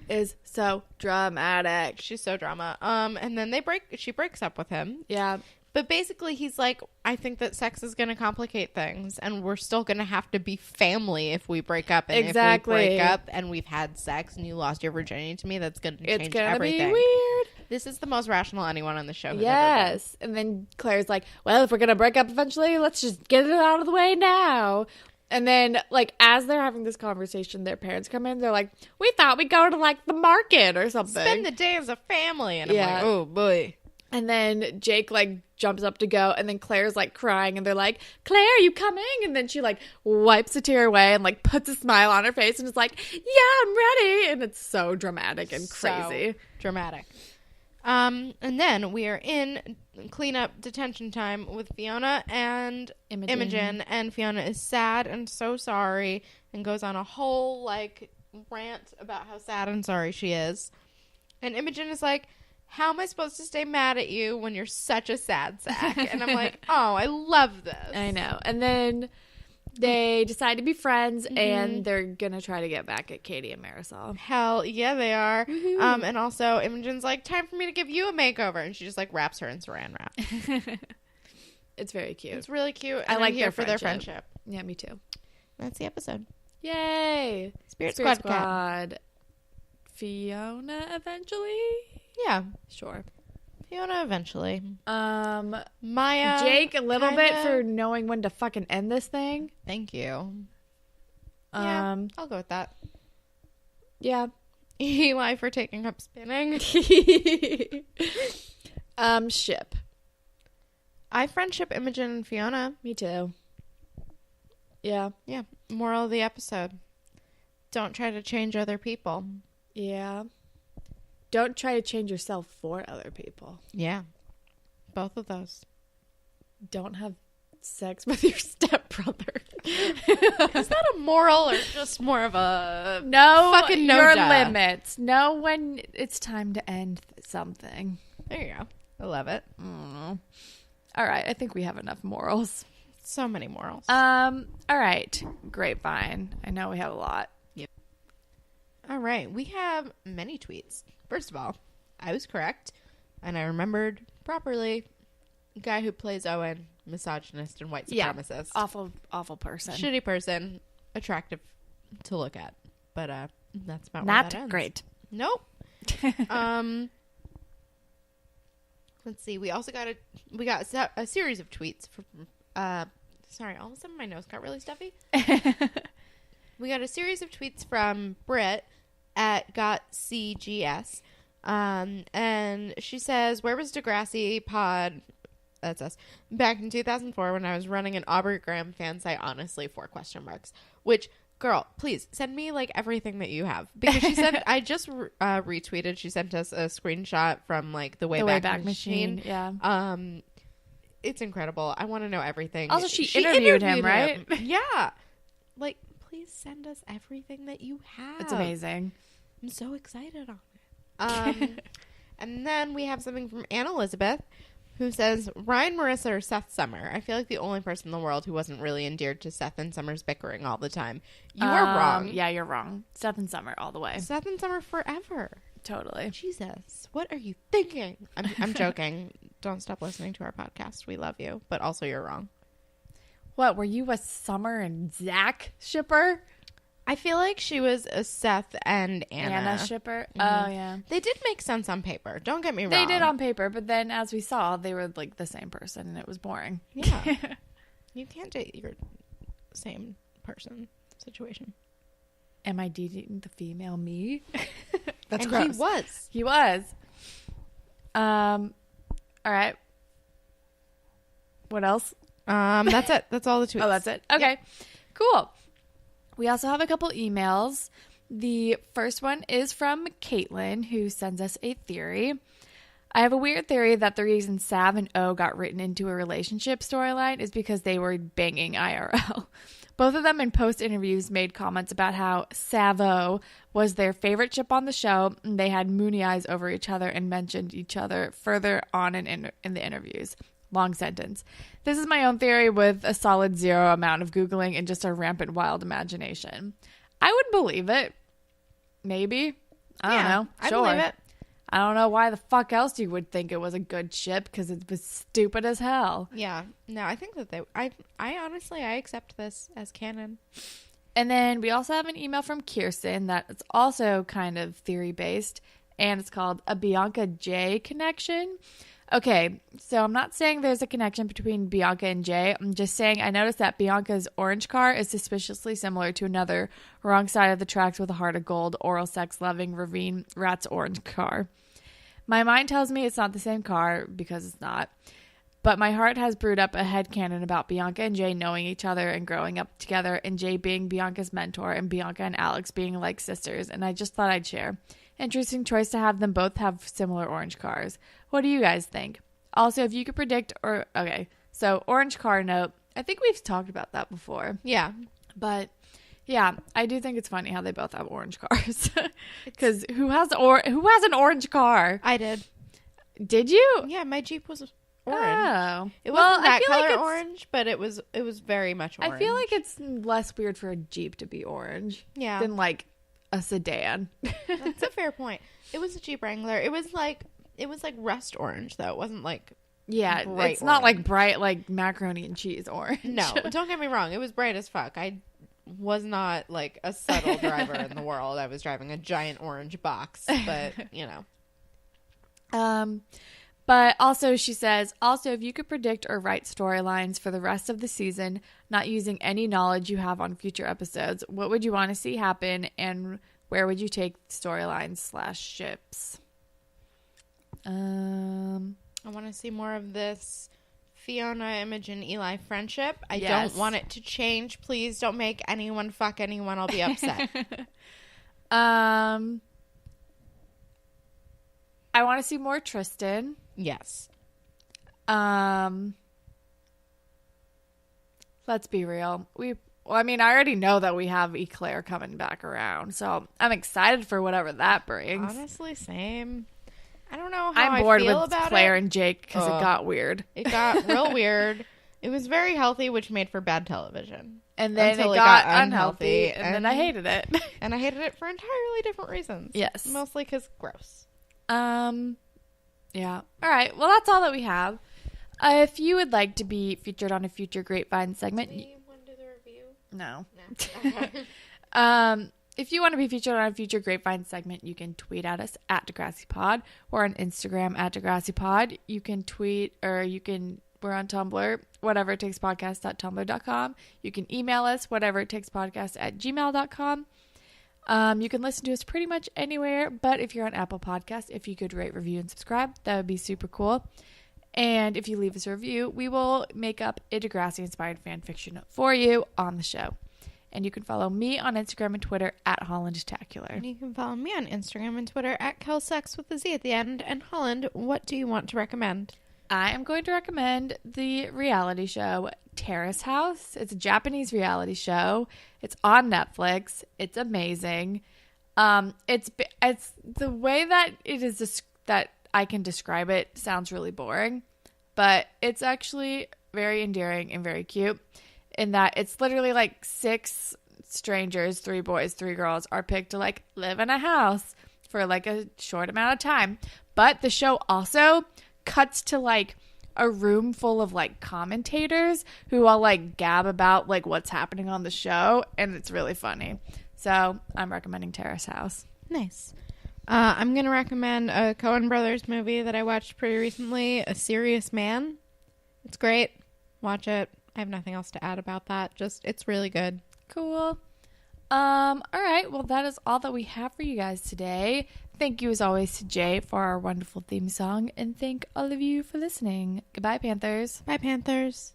Is so dramatic. She's so drama. And then she breaks up with him. Yeah. But basically he's like, I think that sex is going to complicate things and we're still going to have to be family if we break up. And exactly. if we break up and we've had sex and you lost your virginity to me, that's going to change everything. Be weird. This is the most rational anyone on the show has ever been. And then Claire's like, well, if we're going to break up eventually, let's just get it out of the way now. And then, like, as they're having this conversation, their parents come in. They're like, we thought we'd go to, like, the market or something. Spend the day as a family. And I'm like, oh, boy. And then Jake, like, jumps up to go. And then Claire's, like, crying. And they're like, Claire, are you coming? And then she, like, wipes a tear away and, like, puts a smile on her face and is like, yeah, I'm ready. And it's so dramatic and crazy. So dramatic. And then we are in cleanup detention time with Fiona and Imogen. And Fiona is sad and so sorry and goes on a whole, like, rant about how sad and sorry she is. And Imogen is like, how am I supposed to stay mad at you when you're such a sad sack? And I'm like, oh, I love this. I know. And then they decide to be friends, and they're going to try to get back at Katie and Marisol. Hell yeah, they are. Woo-hoo. And also, Imogen's like, time for me to give you a makeover. And she just, like, wraps her in saran wrap. It's very cute. It's really cute. I like here for their friendship. Yeah, me too. That's the episode. Yay. Spirit Squad. Cat. Fiona eventually? Yeah. Sure. Fiona eventually. Maya. Jake a little bit for knowing when to fucking end this thing. Thank you. Yeah, I'll go with that. Yeah. Eli for taking up spinning. Ship. I friendship Imogen and Fiona. Me too. Yeah. Yeah. Moral of the episode. Don't try to change other people. Yeah. Don't try to change yourself for other people. Yeah. Both of those. Don't have sex with your stepbrother. Is that a moral or just more of a fucking your limits? Know when it's time to end something. There you go. I love it. All right. I think we have enough morals. So many morals. All right. Grapevine. I know we have a lot. Yep. All right. We have many tweets. First of all, I was correct, and I remembered properly. Guy who plays Owen, misogynist and white supremacist. Awful, awful person. Shitty person, attractive to look at, but that's about not where that ends. Great. Nope. Let's see. We also got a series of tweets from. Sorry, all of a sudden my nose got really stuffy. We got a series of tweets from Britt at GotCGS. And she says, where was Degrassi pod? That's us. Back in 2004 when I was running an Aubrey Graham fan site, honestly, 4 question marks. Which, girl, please send me like everything that you have. Because she said, I just retweeted, she sent us a screenshot from like the Wayback Machine. Yeah. It's incredible. I want to know everything. Also, she interviewed him, right? Yeah. Like, please send us everything that you have. It's amazing. I'm so excited on it. And then we have something from Anne Elizabeth, who says, Ryan, Marissa, or Seth Summer. I feel like the only person in the world who wasn't really endeared to Seth and Summer's bickering all the time. You are wrong. Yeah, you're wrong. Seth and Summer all the way. Seth and Summer forever. Totally. Jesus, what are you thinking? I'm joking. Don't stop listening to our podcast. We love you, but also you're wrong. What, were you a Summer and Zach shipper? I feel like she was a Seth and Anna shipper. Mm-hmm. Oh, yeah. They did make sense on paper. Don't get me wrong. They did on paper, but then as we saw, they were like the same person, and it was boring. Yeah. You can't date your same person situation. Am I dating the female me? That's and gross. He was. All right. What else? That's it. That's all the tweets. Oh, that's it? Okay. Yep. Cool. We also have a couple emails. The first one is from Caitlin, who sends us a theory. I have a weird theory that the reason Sav and O got written into a relationship storyline is because they were banging IRL. Both of them in post interviews made comments about how Savo was their favorite ship on the show, and they had moony eyes over each other and mentioned each other further on in the interviews. Long sentence. This is my own theory with a solid 0 amount of Googling and just a rampant wild imagination. I would believe it. Maybe. I don't know. I Sure. believe it. I don't know why the fuck else you would think it was a good ship, because it was stupid as hell. Yeah. No, I think that I honestly, I accept this as canon. And then we also have an email from Kirsten that's also kind of theory-based, and it's called A Bianca J Connection. Okay, so I'm not saying there's a connection between Bianca and Jay. I'm just saying I noticed that Bianca's orange car is suspiciously similar to another wrong side of the tracks with a heart of gold, oral sex loving ravine rat's orange car. My mind tells me it's not the same car, because it's not. But my heart has brewed up a headcanon about Bianca and Jay knowing each other and growing up together, and Jay being Bianca's mentor and Bianca and Alex being like sisters, and I just thought I'd share. Interesting choice to have them both have similar orange cars. What do you guys think? Also, if you could predict so orange car note. I think we've talked about that before. Yeah. But yeah, I do think it's funny how they both have orange cars. Because who has an orange car? I did. Did you? Yeah, my Jeep was orange. Oh. It wasn't that I feel color like orange, but it was very much orange. I feel like it's less weird for a Jeep to be orange than like a sedan. That's a fair point. It was a Jeep Wrangler. It was like rust orange though. It wasn't like it's not like bright like macaroni and cheese orange. No, don't get me wrong. It was bright as fuck. I was not like a subtle driver in the world. I was driving a giant orange box, but you know. But also she says, if you could predict or write storylines for the rest of the season, not using any knowledge you have on future episodes, what would you want to see happen, and where would you take storylines / ships? I want to see more of this Fiona, Imogen, Eli friendship. I don't want it to change. Please don't make anyone fuck anyone. I'll be upset. I want to see more Tristan. Yes. Let's be real. I already know that we have Claire coming back around, so I'm excited for whatever that brings. Honestly, same. I don't know how I'm bored I feel with about Claire it. and Jake because it got weird. It got real weird. It was very healthy, which made for bad television. And then it got unhealthy, and then I hated it. And I hated it for entirely different reasons. Yes. Mostly because gross. Yeah. All right. Well, that's all that we have. If you would like to be featured on a future Grapevine segment... Do you want to do the review? No. Okay. If you want to be featured on a future Grapevine segment, you can tweet at us at DeGrassiPod or on Instagram at DeGrassiPod. You can tweet we're on Tumblr, whateveritakespodcast.tumblr.com. You can email us, whateveritakespodcast@gmail.com. You can listen to us pretty much anywhere, but if you're on Apple Podcasts, if you could rate, review, and subscribe, that would be super cool. And if you leave us a review, we will make up a Degrassi-inspired fan fiction for you on the show. And you can follow me on Instagram and Twitter at HollandTacular. And you can follow me on Instagram and Twitter at Kelsex with a Z at the end. And Holland, what do you want to recommend? I am going to recommend the reality show Terrace House. It's a Japanese reality show. It's on Netflix. It's amazing. It's the way that it is that I can describe it sounds really boring, but it's actually very endearing and very cute. In that it's literally like 6 strangers, 3 boys, 3 girls are picked to like live in a house for like a short amount of time. But the show also cuts to like a room full of like commentators who all like gab about like what's happening on the show, and it's really funny. So I'm recommending Terrace House. Nice. I'm going to recommend a Coen Brothers movie that I watched pretty recently, A Serious Man. It's great. Watch it. I have nothing else to add about that. Just, it's really good. Cool. All right. Well, that is all that we have for you guys today. Thank you as always to Jay for our wonderful theme song, and thank all of you for listening. Goodbye, Panthers. Bye, Panthers.